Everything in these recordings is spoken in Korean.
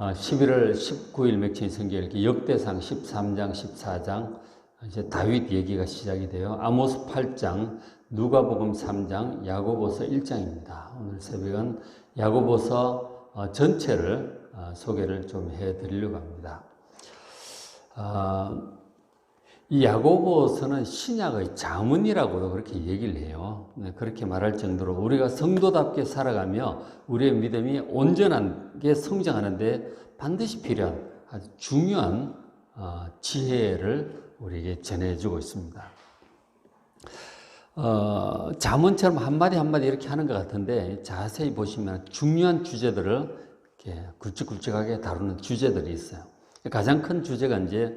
11월 19일 맺힌 성경읽기 역대상 13장, 14장 이제 다윗 얘기가 시작이 돼요. 아모스 8장, 누가복음 3장, 야고보서 1장입니다. 오늘 새벽은 야고보서 전체를 소개를 좀 해드리려고 합니다. 이 야고보서는 신약의 자문이라고도 그렇게 얘기를 해요. 그렇게 말할 정도로 우리가 성도답게 살아가며 우리의 믿음이 온전하게 성장하는데 반드시 필요한 아주 중요한 지혜를 우리에게 전해주고 있습니다. 자문처럼 한마디 한마디 이렇게 하는 것 같은데 자세히 보시면 중요한 주제들을 이렇게 굵직굵직하게 다루는 주제들이 있어요. 가장 큰 주제가 이제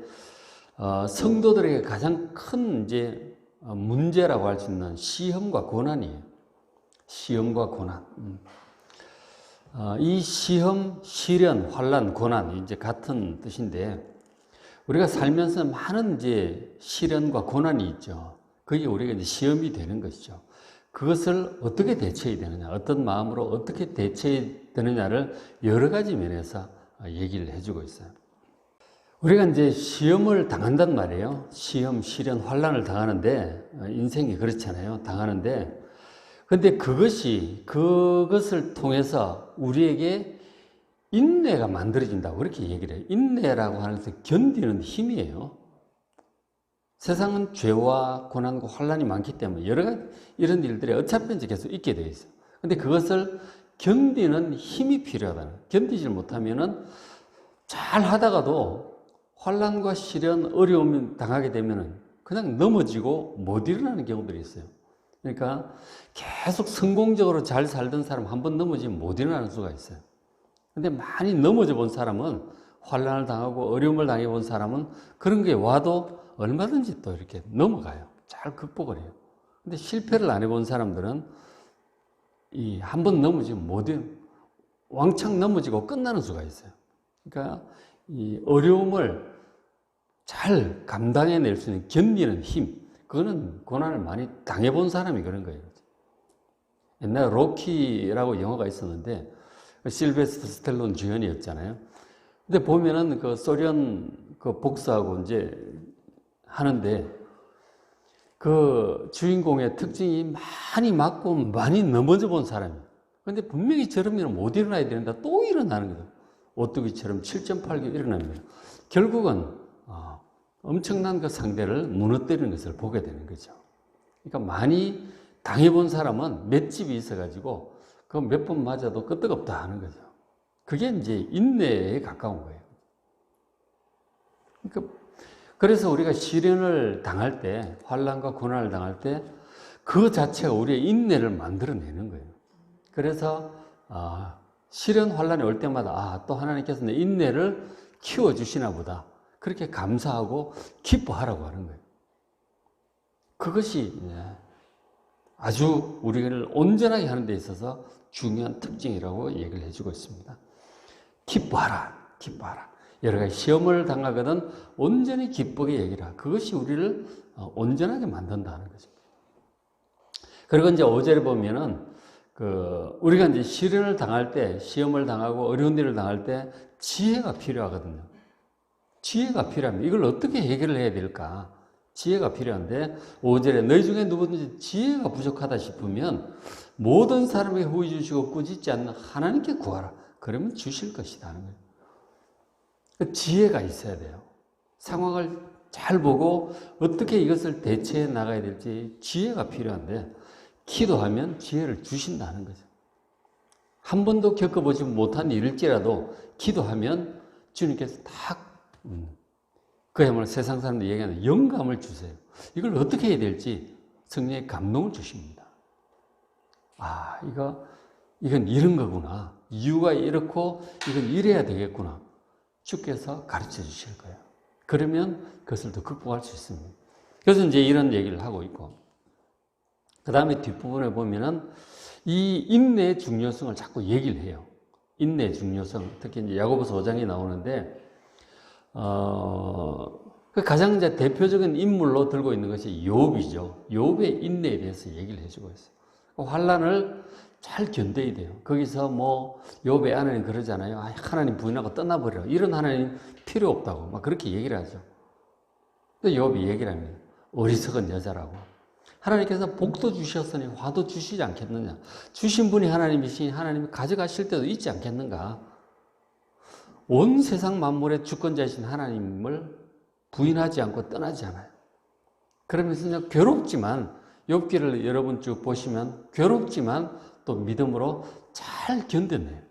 성도들에게 가장 큰 이제 문제라고 할 수 있는 시험과 고난이에요. 시험과 고난. 이 시험, 시련, 환난, 고난 이제 같은 뜻인데 우리가 살면서 많은 이제 시련과 고난이 있죠. 그게 우리가 이제 시험이 되는 것이죠. 그것을 어떻게 대처해야 되느냐, 어떤 마음으로 어떻게 대처해야 되느냐를 여러 가지 면에서 얘기를 해주고 있어요. 우리가 이제 시험을 당한단 말이에요. 시험, 시련, 환난을 당하는데, 인생이 그렇잖아요. 당하는데, 근데 그것을 통해서 우리에게 인내가 만들어진다고 그렇게 얘기를 해요. 인내라고 하는 것은 견디는 힘이에요. 세상은 죄와 고난과 환난이 많기 때문에 여러 가지 이런 일들이 어차피 계속 있게 되어 있어요. 근데 그것을 견디는 힘이 필요하다는 거예요. 견디질 못하면은 잘 하다가도 환난과 시련, 어려움을 당하게 되면 그냥 넘어지고 못 일어나는 경우들이 있어요. 그러니까 계속 성공적으로 잘 살던 사람 한 번 넘어지면 못 일어나는 수가 있어요. 근데 많이 넘어져 본 사람은 환난을 당하고 어려움을 당해 본 사람은 그런 게 와도 얼마든지 또 이렇게 넘어가요. 잘 극복을 해요. 근데 실패를 안 해본 사람들은 이 한 번 넘어지면 왕창 넘어지고 끝나는 수가 있어요. 그러니까 이 어려움을 잘 감당해낼 수 있는 견디는 힘, 그거는 고난을 많이 당해본 사람이 그런 거예요. 옛날에 로키라고 영화가 있었는데 실베스터 스텔론 주연이었잖아요. 근데 보면은 그 소련 그 복수하고 이제 하는데 그 주인공의 특징이 많이 맞고 많이 넘어져 본 사람이에요. 근데 분명히 저러면 못 일어나야 되는데 또 일어나는 거죠. 오뚜기처럼 7.8개 일어납니다. 결국은 엄청난 그 상대를 무너뜨리는 것을 보게 되는 거죠. 그러니까 많이 당해본 사람은 맷집이 있어가지고 그 몇 번 맞아도 끄떡없다 하는 거죠. 그게 이제 인내에 가까운 거예요. 그러니까 그래서 우리가 시련을 당할 때, 환난과 고난을 당할 때 그 자체가 우리의 인내를 만들어내는 거예요. 그래서 시련, 환난이 올 때마다 또 하나님께서 내 인내를 키워주시나 보다. 그렇게 감사하고 기뻐하라고 하는 거예요. 그것이 아주 우리를 온전하게 하는 데 있어서 중요한 특징이라고 얘기를 해주고 있습니다. 기뻐하라, 기뻐하라. 여러 가지 시험을 당하거든 온전히 기쁘게 얘기하라. 그것이 우리를 온전하게 만든다는 거죠. 그리고 이제 5절에 보면은 우리가 이제 시련을 당할 때, 시험을 당하고 어려운 일을 당할 때 지혜가 필요하거든요. 지혜가 필요합니다. 이걸 어떻게 해결을 해야 될까? 지혜가 필요한데 5절에 너희 중에 누구든지 지혜가 부족하다 싶으면 모든 사람에게 후히 주시고 꾸짖지 않는 하나님께 구하라. 그러면 주실 것이다 하는 거예요. 지혜가 있어야 돼요. 상황을 잘 보고 어떻게 이것을 대처해 나가야 될지 지혜가 필요한데 기도하면 지혜를 주신다는 거죠. 한 번도 겪어보지 못한 일일지라도 기도하면 주님께서 그야말로 세상 사람들이 얘기하는 영감을 주세요. 이걸 어떻게 해야 될지 성령의 감동을 주십니다. 이건 이런 거구나. 이유가 이렇고 이건 이래야 되겠구나. 주께서 가르쳐 주실 거예요. 그러면 그것을 더 극복할 수 있습니다. 그래서 이제 이런 얘기를 하고 있고, 그 다음에 뒷부분에 보면은 이 인내의 중요성을 자꾸 얘기를 해요. 인내의 중요성. 특히 이제 야고보서 5장이 나오는데, 가장 이제 대표적인 인물로 들고 있는 것이 욥이죠. 욥의 인내에 대해서 얘기를 해주고 있어요. 환난을 잘 견뎌야 돼요. 거기서 뭐 욥의 하나님 그러잖아요. 아, 하나님 부인하고 떠나버려. 이런 하나님 필요 없다고 막 그렇게 얘기를 하죠. 근데 욥이 얘기를 합니다. 어리석은 여자라고. 하나님께서 복도 주셨으니 화도 주시지 않겠느냐. 주신 분이 하나님이시니 하나님이 가져가실 때도 있지 않겠는가. 온 세상 만물의 주권자이신 하나님을 부인하지 않고 떠나지 않아요. 그러면서 괴롭지만 욥기를 여러분 쭉 보시면 괴롭지만 또 믿음으로 잘 견뎌내요.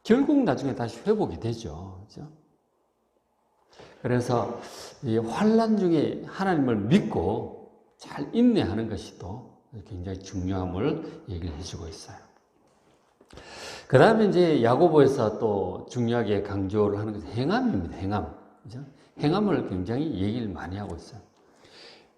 결국 나중에 다시 회복이 되죠. 그렇죠? 그래서 이 환난 중에 하나님을 믿고 잘 인내하는 것이 또 굉장히 중요함을 얘기를 해주고 있어요. 그 다음에 이제 야고보에서 또 중요하게 강조를 하는 것은 행함입니다. 행함. 그렇죠? 행함을 굉장히 얘기를 많이 하고 있어요.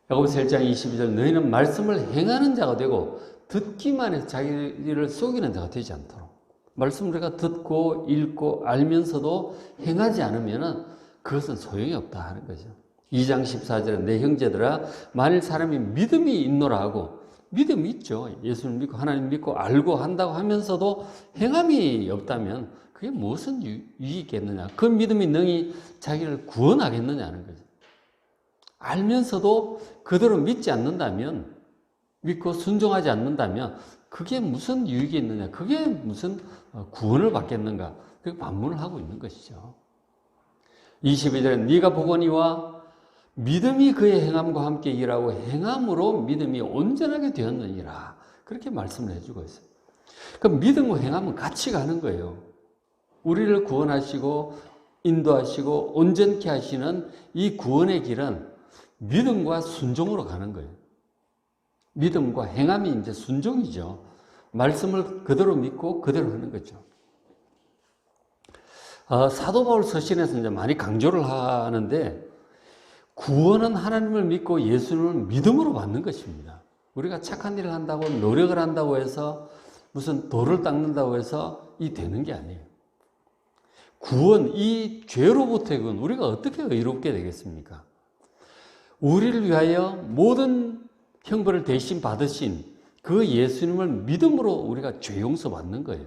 야고보서 1장 22절 너희는 말씀을 행하는 자가 되고 듣기만 해서 자기를 속이는 자가 되지 않도록. 말씀을 우리가 듣고 읽고 알면서도 행하지 않으면 그것은 소용이 없다 하는 거죠. 2장 14절에 내 형제들아 만일 사람이 믿음이 있노라 하고 믿음이 있죠. 예수를 믿고 하나님 믿고 알고 한다고 하면서도 행함이 없다면 그게 무슨 유익이 있겠느냐. 그 믿음이 능히 자기를 구원하겠느냐 하는 거죠. 알면서도 그대로 믿지 않는다면 믿고 순종하지 않는다면 그게 무슨 유익이 있느냐. 그게 무슨 구원을 받겠는가. 그 반문을 하고 있는 것이죠. 22절에 네가 보거니와 믿음이 그의 행함과 함께 일하고 행함으로 믿음이 온전하게 되었느니라. 그렇게 말씀을 해주고 있어요. 그럼 믿음과 행함은 같이 가는 거예요. 우리를 구원하시고 인도하시고 온전케 하시는 이 구원의 길은 믿음과 순종으로 가는 거예요. 믿음과 행함이 이제 순종이죠. 말씀을 그대로 믿고 그대로 하는 거죠. 사도 바울 서신에서 이제 많이 강조를 하는데 구원은 하나님을 믿고 예수님을 믿음으로 받는 것입니다. 우리가 착한 일을 한다고 노력을 한다고 해서 무슨 돌을 닦는다고 해서 이 되는 게 아니에요. 구원, 이 죄로부터의 구원, 우리가 어떻게 의롭게 되겠습니까? 우리를 위하여 모든 형벌을 대신 받으신 그 예수님을 믿음으로 우리가 죄 용서 받는 거예요.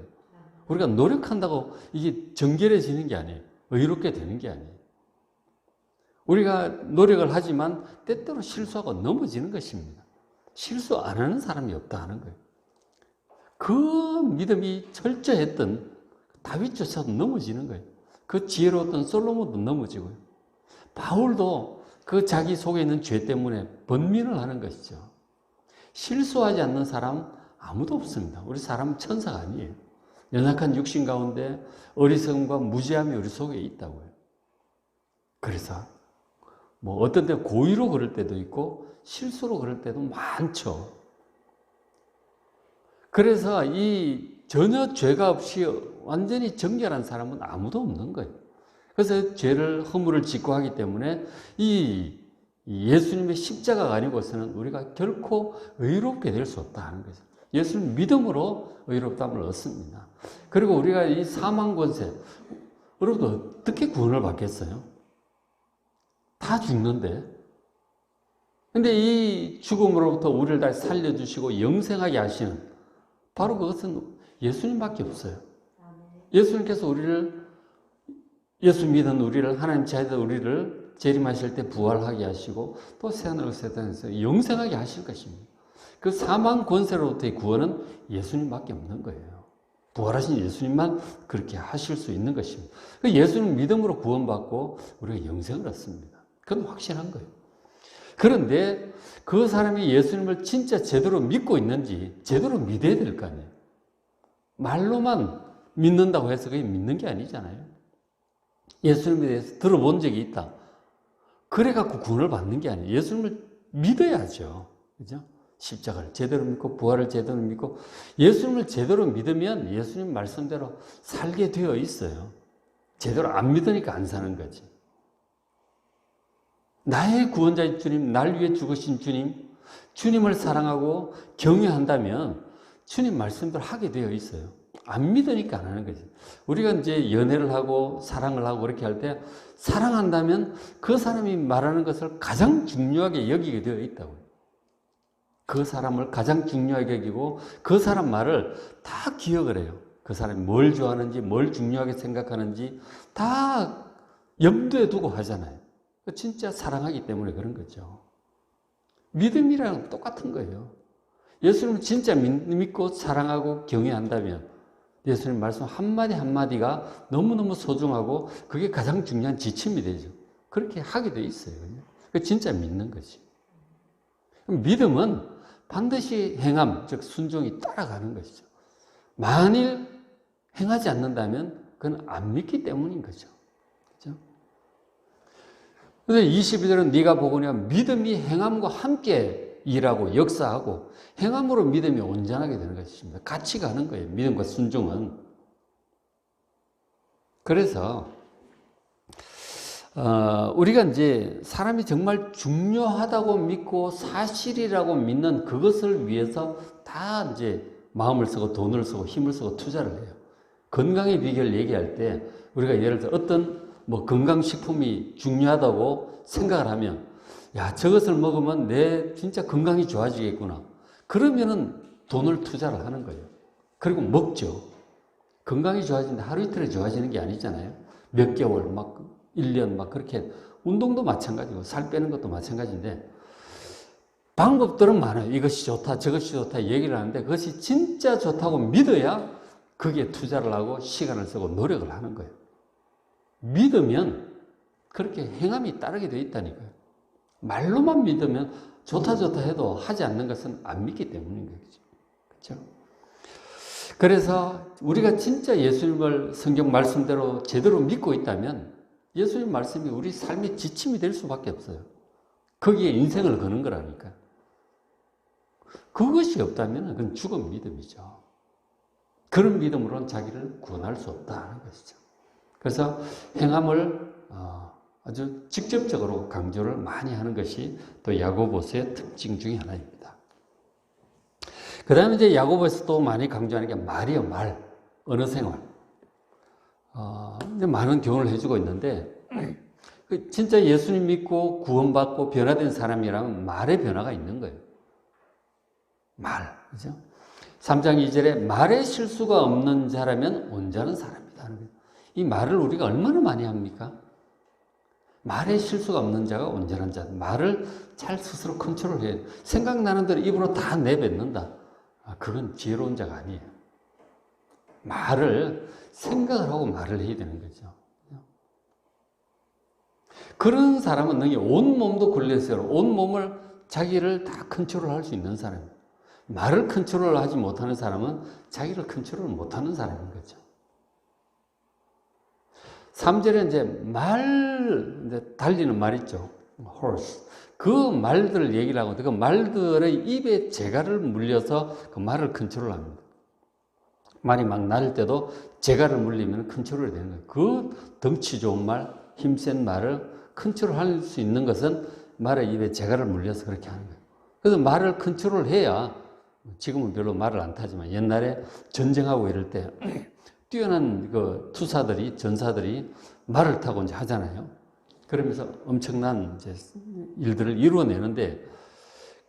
우리가 노력한다고 이게 정결해지는 게 아니에요. 의롭게 되는 게 아니에요. 우리가 노력을 하지만 때때로 실수하고 넘어지는 것입니다. 실수 안 하는 사람이 없다 하는 거예요. 그 믿음이 철저했던 다윗조차도 넘어지는 거예요. 그 지혜로웠던 솔로몬도 넘어지고요. 바울도 그 자기 속에 있는 죄 때문에 번민을 하는 것이죠. 실수하지 않는 사람 아무도 없습니다. 우리 사람은 천사가 아니에요. 연약한 육신 가운데 어리석음과 무지함이 우리 속에 있다고요. 그래서 뭐 어떤 때 고의로 그럴 때도 있고 실수로 그럴 때도 많죠. 그래서 이 전혀 죄가 없이 완전히 정결한 사람은 아무도 없는 거예요. 그래서 죄를 허물을 짓고 하기 때문에 이 예수님의 십자가가 아니고서는 우리가 결코 의롭게 될 수 없다 하는 거죠. 예수님 믿음으로 의롭다함을 얻습니다. 그리고 우리가 이 사망 권세, 여러분 어떻게 구원을 받겠어요? 다 죽는데. 근데 이 죽음으로부터 우리를 다시 살려주시고 영생하게 하시는 바로 그것은 예수님밖에 없어요. 예수님께서 예수 믿은 우리를, 하나님 자녀 우리를 재림하실 때 부활하게 하시고 또 새하늘과 새 땅에서 영생하게 하실 것입니다. 그 사망 권세로부터의 구원은 예수님밖에 없는 거예요. 부활하신 예수님만 그렇게 하실 수 있는 것입니다. 예수님 믿음으로 구원받고 우리가 영생을 얻습니다. 그건 확실한 거예요. 그런데 그 사람이 예수님을 진짜 제대로 믿고 있는지 제대로 믿어야 될 거 아니에요. 말로만 믿는다고 해서 그게 믿는 게 아니잖아요. 예수님에 대해서 들어본 적이 있다. 그래갖고 구원을 받는 게 아니에요. 예수님을 믿어야죠. 그죠? 십자가를 제대로 믿고 부활을 제대로 믿고 예수님을 제대로 믿으면 예수님 말씀대로 살게 되어 있어요. 제대로 안 믿으니까 안 사는 거지. 나의 구원자인 주님, 날 위해 죽으신 주님, 주님을 사랑하고 경외한다면 주님 말씀대로 하게 되어 있어요. 안 믿으니까 안 하는 거지. 우리가 이제 연애를 하고 사랑을 하고 그렇게 할 때 사랑한다면 그 사람이 말하는 것을 가장 중요하게 여기게 되어 있다고요. 그 사람을 가장 중요하게 여기고 그 사람 말을 다 기억을 해요. 그 사람이 뭘 좋아하는지, 뭘 중요하게 생각하는지 다 염두에 두고 하잖아요. 진짜 사랑하기 때문에 그런 거죠. 믿음이랑 똑같은 거예요. 예수님을 진짜 믿고 사랑하고 경외한다면 예수님 말씀 한마디 한마디가 너무너무 소중하고 그게 가장 중요한 지침이 되죠. 그렇게 하게 돼 있어요. 진짜 믿는 거지. 믿음은 반드시 행함, 즉 순종이 따라가는 것이죠. 만일 행하지 않는다면 그건 안 믿기 때문인 거죠. 그렇죠? 그런데 22절은 네가 보거니와 믿음이 행함과 함께 일하고 역사하고 행함으로 믿음이 온전하게 되는 것입니다. 같이 가는 거예요. 믿음과 순종은. 그래서 우리가 이제 사람이 정말 중요하다고 믿고 사실이라고 믿는 그것을 위해서 다 이제 마음을 쓰고 돈을 쓰고 힘을 쓰고 투자를 해요. 건강의 비결 얘기할 때 우리가 예를 들어 어떤 뭐 건강식품이 중요하다고 생각을 하면 야, 저것을 먹으면 내 진짜 건강이 좋아지겠구나. 그러면은 돈을 투자를 하는 거예요. 그리고 먹죠. 건강이 좋아지는데 하루 이틀에 좋아지는 게 아니잖아요. 몇 개월, 막 1년 막 그렇게 운동도 마찬가지고 살 빼는 것도 마찬가지인데 방법들은 많아요. 이것이 좋다, 저것이 좋다 얘기를 하는데 그것이 진짜 좋다고 믿어야 거기에 투자를 하고 시간을 쓰고 노력을 하는 거예요. 믿으면 그렇게 행함이 따르게 되어 있다니까요. 말로만 믿으면 좋다 해도 하지 않는 것은 안 믿기 때문인 거죠. 그렇죠? 그래서 우리가 진짜 예수님을 성경 말씀대로 제대로 믿고 있다면 예수님 말씀이 우리 삶의 지침이 될 수밖에 없어요. 거기에 인생을 거는 거라니까. 그것이 없다면 그건 죽은 믿음이죠. 그런 믿음으로는 자기를 구원할 수 없다는 것이죠. 그래서 행함을 아주 직접적으로 강조를 많이 하는 것이 또 야고보서의 특징 중에 하나입니다. 그 다음에 이제 야고보에서 또 많이 강조하는 게 말이요, 말. 언어 생활. 많은 교훈을 해주고 있는데, 진짜 예수님 믿고 구원받고 변화된 사람이라면 말의 변화가 있는 거예요. 말. 그죠? 3장 2절에 말에 실수가 없는 자라면 온전한 사람이다. 이 말을 우리가 얼마나 많이 합니까? 말에 실수가 없는 자가 온전한 자. 말을 잘 스스로 컨트롤해요. 생각나는 대로 입으로 다 내뱉는다. 그건 지혜로운 자가 아니에요. 말을 생각을 하고 말을 해야 되는 거죠. 그런 사람은 능히 온 몸도 굴레세로 온 몸을 자기를 다 컨트롤할 수 있는 사람이에요. 말을 컨트롤하지 못하는 사람은 자기를 컨트롤 못하는 사람인 거죠. 3절에 이제 달리는 말 있죠. horse. 그 말들을 얘기를 하고 그 말들의 입에 재갈을 물려서 그 말을 컨트롤합니다. 말이 막 날 때도 재갈을 물리면 컨트롤이 되는 거예요. 그 덩치 좋은 말, 힘센 말을 컨트롤할 수 있는 것은 말의 입에 재갈을 물려서 그렇게 하는 거예요. 그래서 말을 컨트롤해야 지금은 별로 말을 안 타지만 옛날에 전쟁하고 이럴 때 뛰어난 그 투사들이 전사들이 말을 타고 이제 하잖아요. 그러면서 엄청난 이제 일들을 이루어내는데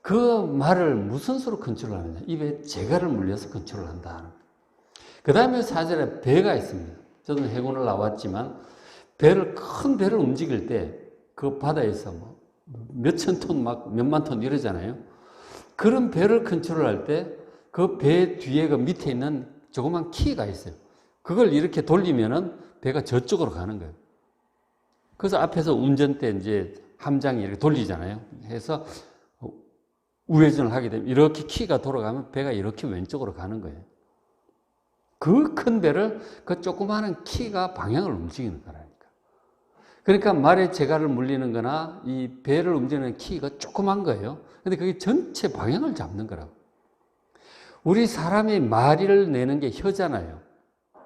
그 말을 무슨 수로 컨트롤하느냐? 입에 재갈을 물려서 컨트롤한다. 그 다음에 4절에 배가 있습니다. 저도 해군을 나왔지만 큰 배를 움직일 때 그 바다에서 뭐 몇천 톤 막 몇만 톤 이러잖아요. 그런 배를 컨트롤할 때 그 배 뒤에 그 밑에 있는 조그만 키가 있어요. 그걸 이렇게 돌리면은 배가 저쪽으로 가는 거예요. 그래서 앞에서 운전대 이제 함장이 이렇게 돌리잖아요. 해서 우회전을 하게 되면 이렇게 키가 돌아가면 배가 이렇게 왼쪽으로 가는 거예요. 그 큰 배를 그 조그마한 키가 방향을 움직이는 거라니까. 그러니까 말에 재갈을 물리는 거나 이 배를 움직이는 키가 조그만 거예요. 근데 그게 전체 방향을 잡는 거라고. 우리 사람의 말을 내는 게 혀잖아요.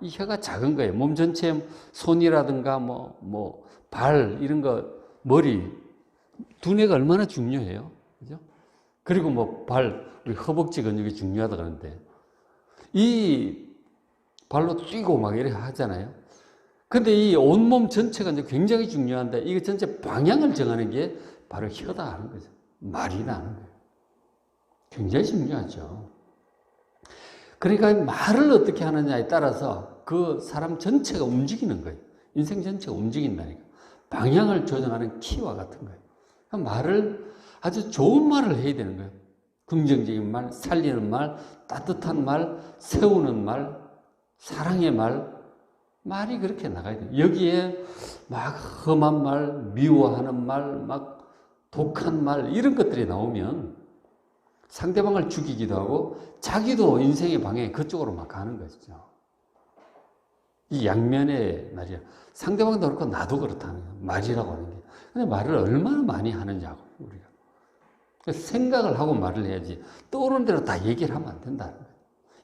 이 혀가 작은 거예요. 몸 전체 손이라든가 발 이런 거 머리 두뇌가 얼마나 중요해요. 그죠? 그리고 우리 허벅지 근육이 중요하다 그러는데 이 발로 뛰고 막 이렇게 하잖아요. 근데 이 온몸 전체가 이제 굉장히 중요한데 이게 전체 방향을 정하는 게 바로 혀다 하는 거죠. 말이나 하는 거예요. 굉장히 중요하죠. 그러니까 말을 어떻게 하느냐에 따라서 그 사람 전체가 움직이는 거예요. 인생 전체가 움직인다니까. 방향을 조정하는 키와 같은 거예요. 그러니까 말을 아주 좋은 말을 해야 되는 거예요. 긍정적인 말, 살리는 말, 따뜻한 말, 세우는 말, 사랑의 말, 말이 그렇게 나가야 돼요. 여기에 막 험한 말, 미워하는 말, 막 독한 말 이런 것들이 나오면 상대방을 죽이기도 하고 자기도 인생의 방향이 그쪽으로 막 가는 것이죠. 이 양면의 말이야. 상대방도 그렇고 나도 그렇다는 거예요. 말이라고 하는 게. 근데 말을 얼마나 많이 하느냐고 우리가. 생각을 하고 말을 해야지 떠오르는 대로 다 얘기를 하면 안 된다는 거예요.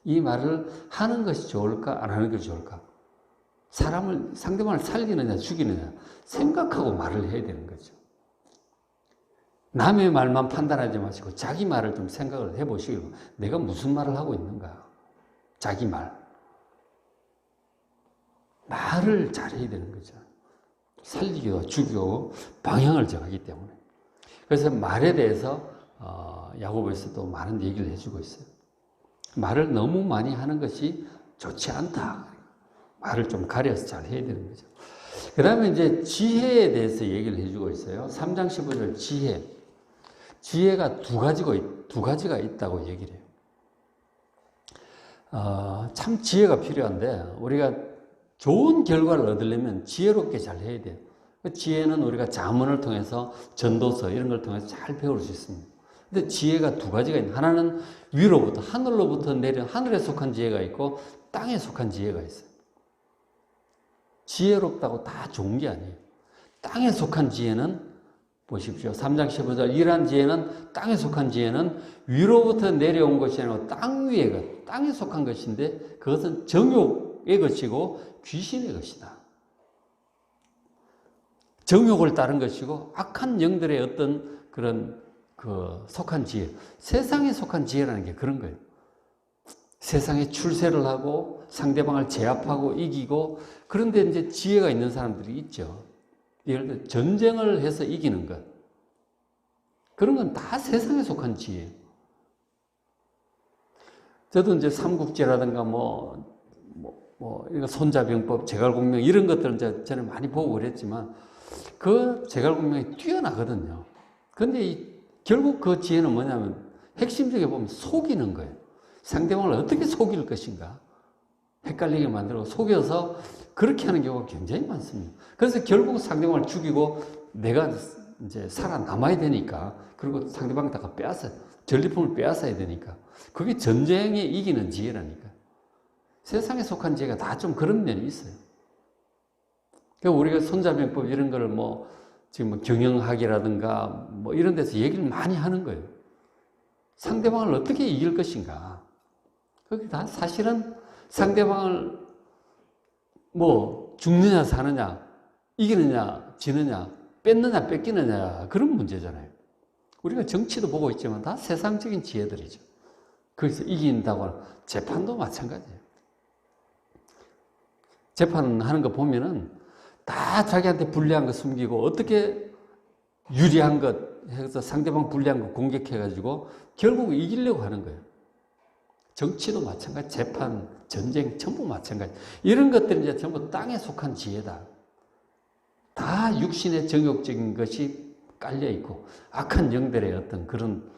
이 말을 하는 것이 좋을까 안 하는 것이 좋을까? 상대방을 살리느냐 죽이느냐 생각하고 말을 해야 되는 거죠. 남의 말만 판단하지 마시고 자기 말을 좀 생각을 해보시고 내가 무슨 말을 하고 있는가? 자기 말을 잘해야 되는 거죠. 살리기도 죽이고 방향을 정하기 때문에. 그래서 말에 대해서 야고보에서도 많은 얘기를 해주고 있어요. 말을 너무 많이 하는 것이 좋지 않다. 말을 좀 가려서 잘 해야 되는 거죠. 그 다음에 이제 지혜에 대해서 얘기를 해주고 있어요. 3장 15절 지혜. 지혜가 두 가지가 있다고 얘기를 해요. 참 지혜가 필요한데 우리가 좋은 결과를 얻으려면 지혜롭게 잘 해야 돼요. 그 지혜는 우리가 자문을 통해서 전도서 이런 걸 통해서 잘 배울 수 있습니다. 근데 지혜가 두 가지가 있는 하나는 위로부터 하늘로부터 내려 하늘에 속한 지혜가 있고 땅에 속한 지혜가 있어요. 지혜롭다고 다 좋은 게 아니에요. 땅에 속한 지혜는 보십시오. 3장 15절 이러한 지혜는 땅에 속한 지혜는 위로부터 내려온 것이 아니고 땅에 속한 것인데 그것은 정욕의 것이고 귀신의 것이다. 정욕을 따른 것이고 악한 영들의 어떤 그런 속한 지혜. 세상에 속한 지혜라는 게 그런 거예요. 세상에 출세를 하고 상대방을 제압하고 이기고 그런데 이제 지혜가 있는 사람들이 있죠. 예를 들어 전쟁을 해서 이기는 것. 그런 건 다 세상에 속한 지혜. 저도 이제 삼국지라든가 이런 손자병법, 제갈공명 이런 것들은 이제 저는 많이 보고 그랬지만 그 제갈공명이 뛰어나거든요. 근데 결국 그 지혜는 뭐냐면 핵심적으로 보면 속이는 거예요. 상대방을 어떻게 속일 것인가. 헷갈리게 만들고 속여서 그렇게 하는 경우가 굉장히 많습니다. 그래서 결국 상대방을 죽이고 내가 이제 살아남아야 되니까 그리고 상대방에다가 전리품을 빼앗아야 되니까 그게 전쟁에 이기는 지혜라니까. 세상에 속한 지혜가 다 좀 그런 면이 있어요. 그러니까 우리가 손자병법 이런 거를 지금 경영학이라든가 이런 데서 얘기를 많이 하는 거예요. 상대방을 어떻게 이길 것인가. 그게 다 사실은 상대방을 죽느냐 사느냐, 이기느냐 지느냐, 뺏느냐 뺏기느냐 그런 문제잖아요. 우리가 정치도 보고 있지만 다 세상적인 지혜들이죠. 그래서 이긴다고 하는 재판도 마찬가지예요. 재판하는 거 보면은 다 자기한테 불리한 거 숨기고 어떻게 유리한 것 해서 상대방 불리한 거 공격해가지고 결국 이기려고 하는 거예요. 정치도 마찬가지, 재판, 전쟁 전부 마찬가지. 이런 것들은 이제 전부 땅에 속한 지혜다. 다 육신의 정욕적인 것이 깔려 있고 악한 영들의 어떤 그런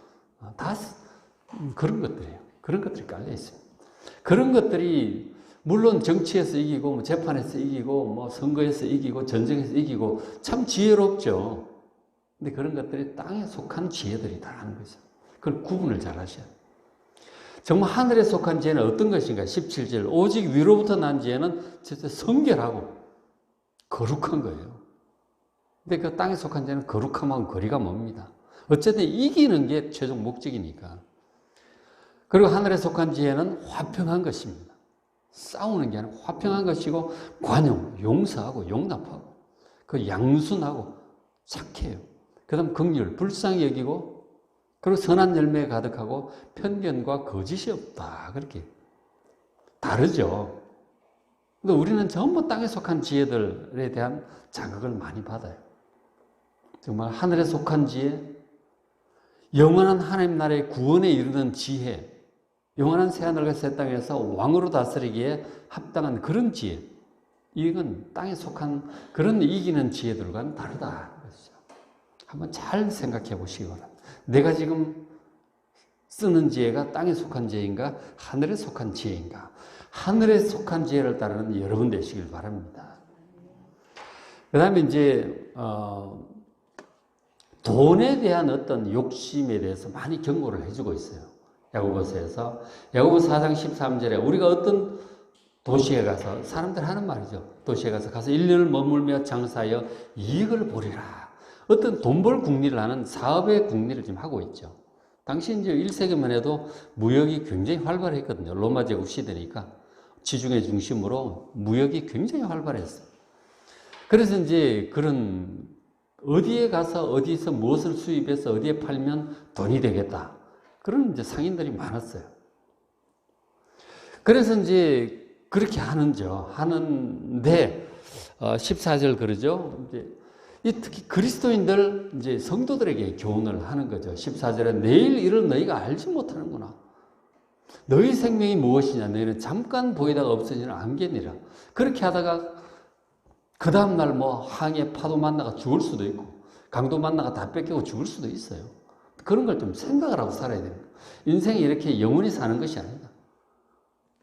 그런 것들이에요. 그런 것들이 깔려 있어요. 그런 것들이 물론 정치에서 이기고 재판에서 이기고 선거에서 이기고 전쟁에서 이기고 참 지혜롭죠. 근데 그런 것들이 땅에 속한 지혜들이다라는 거죠. 그걸 구분을 잘 하셔야 돼요. 정말 하늘에 속한 지혜는 어떤 것인가? 17절 오직 위로부터 난 지혜는 진짜 성결하고 거룩한 거예요. 근데 그 땅에 속한 지혜는 거룩함하고 거리가 멉니다. 어쨌든 이기는 게 최종 목적이니까. 그리고 하늘에 속한 지혜는 화평한 것입니다. 싸우는 게 아니라 화평한 것이고 관용, 용서하고 용납하고 그 양순하고 착해요. 그 다음 긍휼, 불쌍히 여기고 그리고 선한 열매에 가득하고 편견과 거짓이 없다. 그렇게 다르죠. 근데 우리는 전부 땅에 속한 지혜들에 대한 자극을 많이 받아요. 정말 하늘에 속한 지혜, 영원한 하나님 나라의 구원에 이르는 지혜, 영원한 새하늘과 새 땅에서 왕으로 다스리기에 합당한 그런 지혜, 이건 땅에 속한 그런 이기는 지혜들과는 다르다. 한번 잘 생각해 보시기 바랍니다. 내가 지금 쓰는 지혜가 땅에 속한 지혜인가, 하늘에 속한 지혜인가? 하늘에 속한 지혜를 따르는 여러분 되시길 바랍니다. 그 다음에 이제 돈에 대한 어떤 욕심에 대해서 많이 경고를 해주고 있어요. 야고보서에서 야고보 4장 13절에 우리가 어떤 도시에 가서, 사람들 하는 말이죠. 도시에 가서 1년을 머물며 장사하여 이익을 보리라. 어떤 돈 벌 국리를 하는 사업의 국리를 지금 하고 있죠. 당시 이제 1세기만 해도 무역이 굉장히 활발했거든요. 로마 제국 시대니까 지중해 중심으로 무역이 굉장히 활발했어요. 그래서 이제 그런 어디에 가서 어디서 무엇을 수입해서 어디에 팔면 돈이 되겠다. 그런 이제 상인들이 많았어요. 그래서 이제 그렇게 하는데 14절 그러죠. 이제 특히 그리스도인들 이제 성도들에게 교훈을 하는 거죠. 14절에 내일 일을 너희가 알지 못하는구나. 너희 생명이 무엇이냐? 너희는 잠깐 보이다가 없어지는 안개니라. 그렇게 하다가 그 다음날 항해 파도 만나가 죽을 수도 있고 강도 만나가 다 뺏기고 죽을 수도 있어요. 그런 걸 좀 생각을 하고 살아야 됩니다. 인생이 이렇게 영원히 사는 것이 아니다.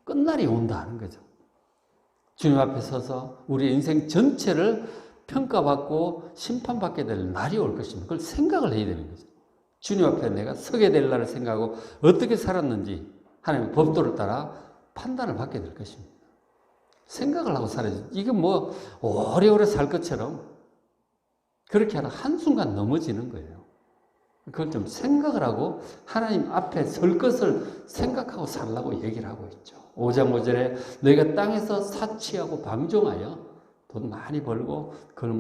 끝날이 온다 하는 거죠. 주님 앞에 서서 우리 인생 전체를 평가받고 심판받게 될 날이 올 것입니다. 그걸 생각을 해야 되는 거죠. 주님 앞에 내가 서게 될 날을 생각하고 어떻게 살았는지 하나님의 법도를 따라 판단을 받게 될 것입니다. 생각을 하고 살아야지. 이게 오래오래 살 것처럼 그렇게 하다 한순간 넘어지는 거예요. 그걸 좀 생각을 하고 하나님 앞에 설 것을 생각하고 살라고 얘기를 하고 있죠. 5장 5절에 너희가 땅에서 사치하고 방종하여 돈 많이 벌고 그걸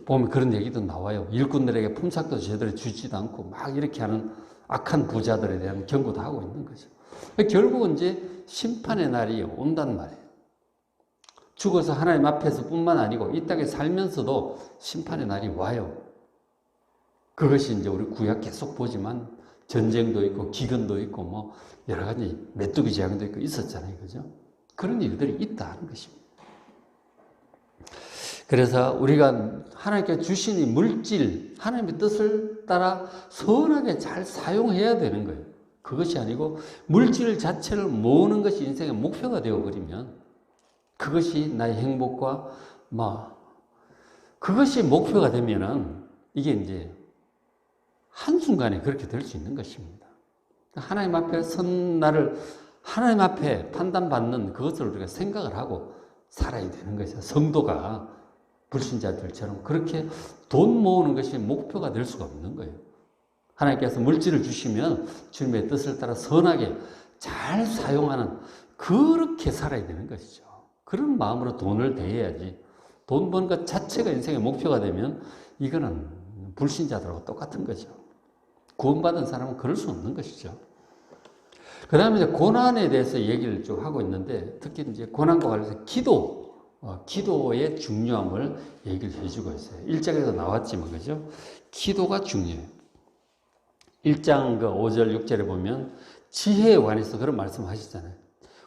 보면 그런 얘기도 나와요. 일꾼들에게 품삯도 제대로 주지도 않고 막 이렇게 하는 악한 부자들에 대한 경고도 하고 있는 거죠. 결국은 이제 심판의 날이 온단 말이에요. 죽어서 하나님 앞에서 뿐만 아니고 이 땅에 살면서도 심판의 날이 와요. 그것이 이제 우리 구약 계속 보지만 전쟁도 있고 기근도 있고 여러 가지 메뚜기 재앙도 있고 있었잖아요. 그죠? 그런 일들이 있다는 것입니다. 그래서 우리가 하나님께 주신 이 물질, 하나님의 뜻을 따라 선하게 잘 사용해야 되는 거예요. 그것이 아니고 물질 자체를 모으는 것이 인생의 목표가 되어버리면 그것이 나의 행복과 그것이 목표가 되면은 이게 이제 한순간에 그렇게 될 수 있는 것입니다. 하나님 앞에 선 날을 하나님 앞에 판단받는 그것을 우리가 생각을 하고 살아야 되는 것이죠. 성도가 불신자들처럼 그렇게 돈 모으는 것이 목표가 될 수가 없는 거예요. 하나님께서 물질을 주시면 주님의 뜻을 따라 선하게 잘 사용하는 그렇게 살아야 되는 것이죠. 그런 마음으로 돈을 대해야지 돈 버는 것 자체가 인생의 목표가 되면 이거는 불신자들하고 똑같은 거죠. 구원받은 사람은 그럴 수 없는 것이죠. 그 다음에 이제 고난에 대해서 얘기를 쭉 하고 있는데 특히 이제 고난과 관련해서 기도의 중요함을 얘기를 해주고 있어요. 1장에도 나왔지만, 그죠? 기도가 중요해요. 1장 5절, 6절에 보면 지혜에 관해서 그런 말씀 하시잖아요.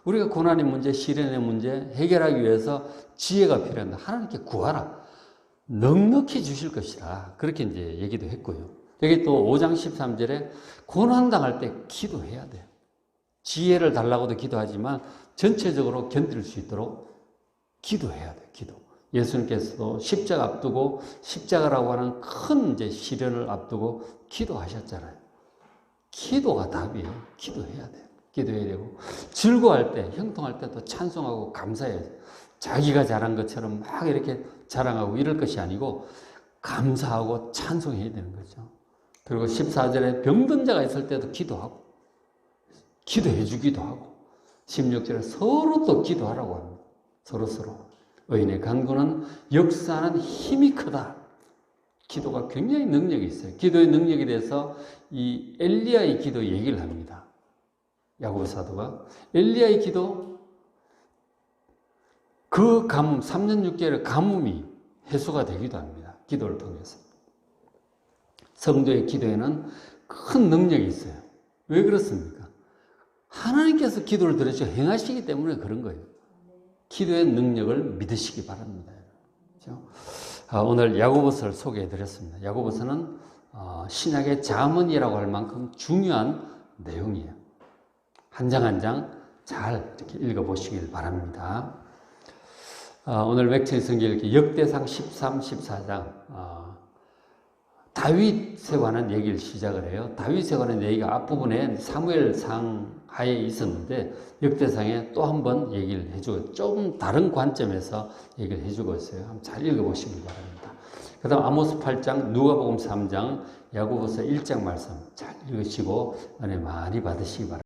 우리가 고난의 문제, 시련의 문제 해결하기 위해서 지혜가 필요한다. 하나님께 구하라. 넉넉히 주실 것이라. 그렇게 이제 얘기도 했고요. 여기 또 5장 13절에 고난당할 때 기도해야 돼요. 지혜를 달라고도 기도하지만 전체적으로 견딜 수 있도록 기도해야 돼요. 기도. 예수님께서도 십자가 앞두고 십자가라고 하는 큰 이제 시련을 앞두고 기도하셨잖아요. 기도가 답이에요. 기도해야 돼요. 기도해야 되고 즐거워할 때, 형통할 때 또 찬송하고 감사해야죠. 자기가 잘한 것처럼 막 이렇게 자랑하고 이럴 것이 아니고 감사하고 찬송해야 되는 거죠. 그리고 14절에 병든 자가 있을 때도 기도하고 기도해 주기도 하고 16절에 서로 또 기도하라고 합니다. 서로 의인의 간구는 역사하는 힘이 크다. 기도가 굉장히 능력이 있어요. 기도의 능력에 대해서 이 엘리야의 기도 얘기를 합니다. 야고보 사도가 엘리야의 기도 그 가뭄 3년 6개월의 가뭄이 해소가 되기도 합니다. 기도를 통해서 성도의 기도에는 큰 능력이 있어요. 왜 그렇습니까? 하나님께서 기도를 들으시고 행하시기 때문에 그런 거예요. 기도의 능력을 믿으시기 바랍니다. 그렇죠? 오늘 야고보서를 소개해 드렸습니다. 야고보서는 신약의 자문이라고 할 만큼 중요한 내용이에요. 한 장 한 장 잘 이렇게 읽어보시길 바랍니다. 오늘 맥체리 성경 이렇게 역대상 13, 14장 다윗에 관한 얘기를 시작을 해요. 다윗에 관한 얘기가 앞부분에 사무엘상 하에 있었는데 역대상에 또 한 번 얘기를 해주고 좀 다른 관점에서 얘기를 해주고 있어요. 한번 잘 읽어보시기 바랍니다. 그 다음 아모스 8장, 누가복음 3장, 야고보서 1장 말씀 잘 읽으시고 은혜 많이 받으시기 바랍니다.